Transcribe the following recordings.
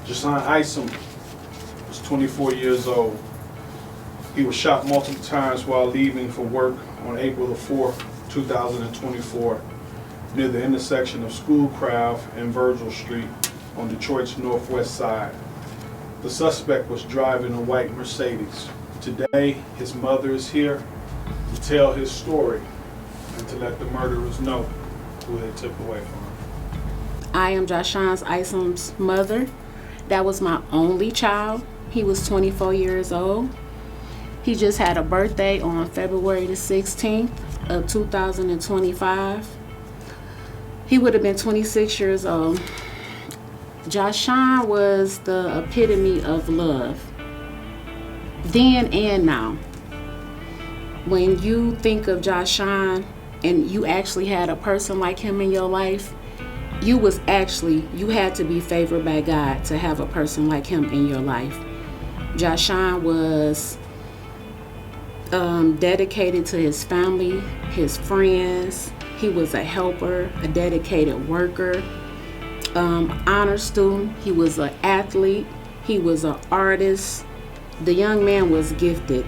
JaiShaun Isom was 24 years old. He was shot multiple times while leaving for work on April the 4th, 2024, near the intersection of Schoolcraft and Virgil St on Detroit's northwest side. The suspect was driving a white Mercedes. Today, his mother is here to tell his story and to let the murderers know who they took away from him. I am JaiShaun Isom's mother. That was my only child. He was 24 years old. He just had a birthday on February the 16th of 2025. He would have been 26 years old. JaiShaun was the epitome of love, then and now. When you think of JaiShaun and you actually had a person like him in your life, you had to be favored by God to have a person like him in your life. JaiShaun was dedicated to his family, his friends. He was a helper, a dedicated worker, honor student. He was an athlete. He was an artist. The young man was gifted.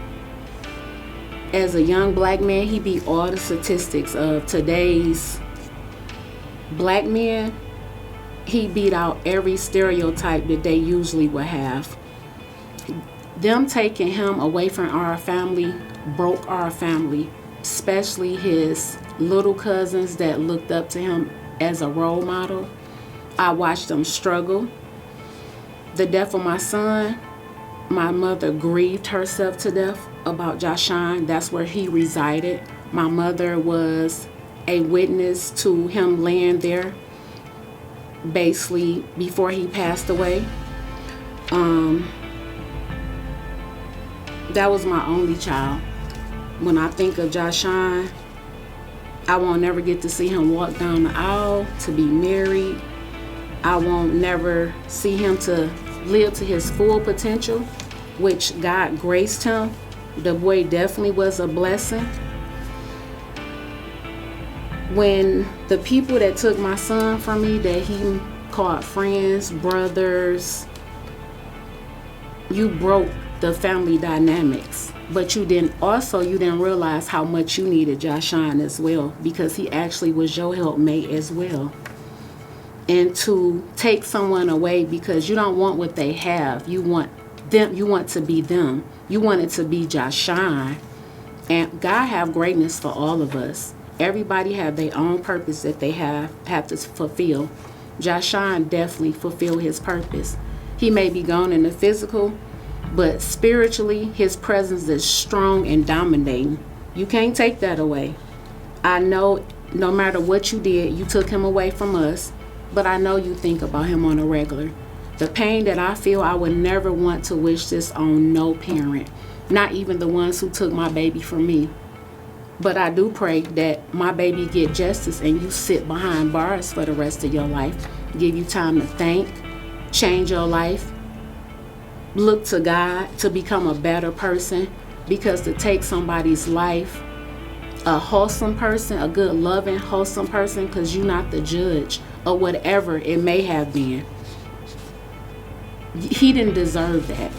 As a young black man, he beat all the statistics of today's black men. He beat out every stereotype that they usually would have. Them taking him away from our family broke our family, especially his little cousins that looked up to him as a role model. I watched them struggle. The death of my son, my mother grieved herself to death about JaiShaun. That's where he resided. My mother was a witness to him laying there basically before he passed away. That was my only child. When I think of JaiShaun, I won't never get to see him walk down the aisle, to be married. I won't never see him to live to his full potential, which God graced him. The boy definitely was a blessing. When the people that took my son from me, that he called friends, brothers, you broke the family dynamics. But you didn't realize how much you needed JaiShaun as well, because he actually was your helpmate as well. And to take someone away because you don't want what they have, you want them, you want to be them. You want it to be JaiShaun. And God have greatness for all of us. Everybody have their own purpose that they have to fulfill. JaiShaun definitely fulfilled his purpose. He may be gone in the physical, but spiritually, his presence is strong and dominating. You can't take that away. I know no matter what you did, you took him away from us, but I know you think about him on a regular. The pain that I feel, I would never want to wish this on no parent, not even the ones who took my baby from me. But I do pray that my baby get justice and you sit behind bars for the rest of your life. Give you time to think, change your life, look to God to become a better person, because to take somebody's life, a wholesome person, a good, loving, wholesome person, because you're not the judge of whatever it may have been. He didn't deserve that.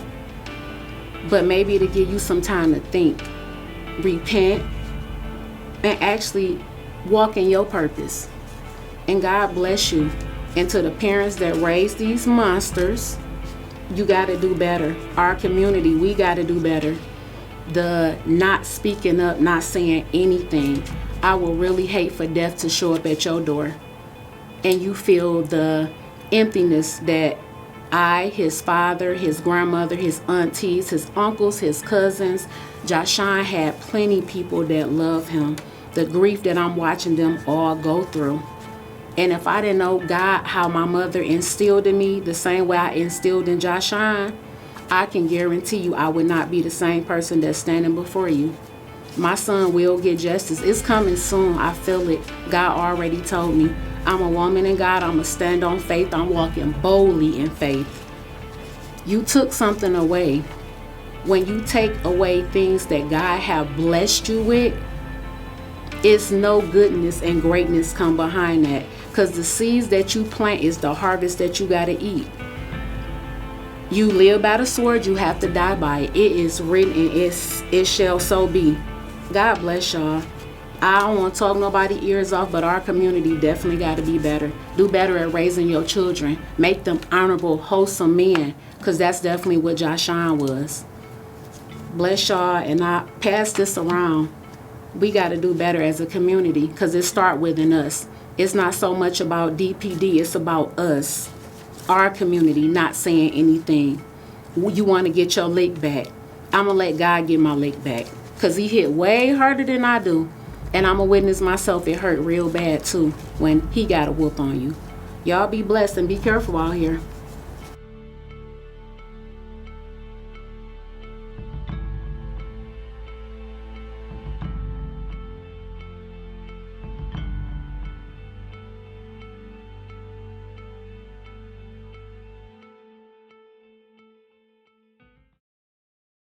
But maybe to give you some time to think, repent, and actually walk in your purpose. And God bless you. And to the parents that raised these monsters, you got to do better. Our community, we got to do better. The not speaking up, not saying anything. I would really hate for death to show up at your door and you feel the emptiness that his father, his grandmother, his aunties, his uncles, his cousins, JaiShaun had plenty people that love him. The grief that I'm watching them all go through. And if I didn't know God, how my mother instilled in me the same way I instilled in JaiShaun, I can guarantee you I would not be the same person that's standing before you. My son will get justice. It's coming soon. I feel it. God already told me. I'm a woman in God. I'm going to stand on faith. I'm walking boldly in faith. You took something away. When you take away things that God have blessed you with, it's no goodness and greatness come behind that. Because the seeds that you plant is the harvest that you got to eat. You live by the sword, you have to die by it. It is written and it shall so be. God bless y'all. I don't want to talk nobody ears off, but our community definitely got to be better. Do better at raising your children. Make them honorable, wholesome men, because that's definitely what JaiShaun was. Bless y'all, and I pass this around. We got to do better as a community, because it starts within us. It's not so much about DPD, it's about us, our community, not saying anything. You want to get your lick back. I'm going to let God get my lick back, because he hit way harder than I do. And I'm a witness myself, it hurt real bad too when he got a whoop on you. Y'all be blessed and be careful out here.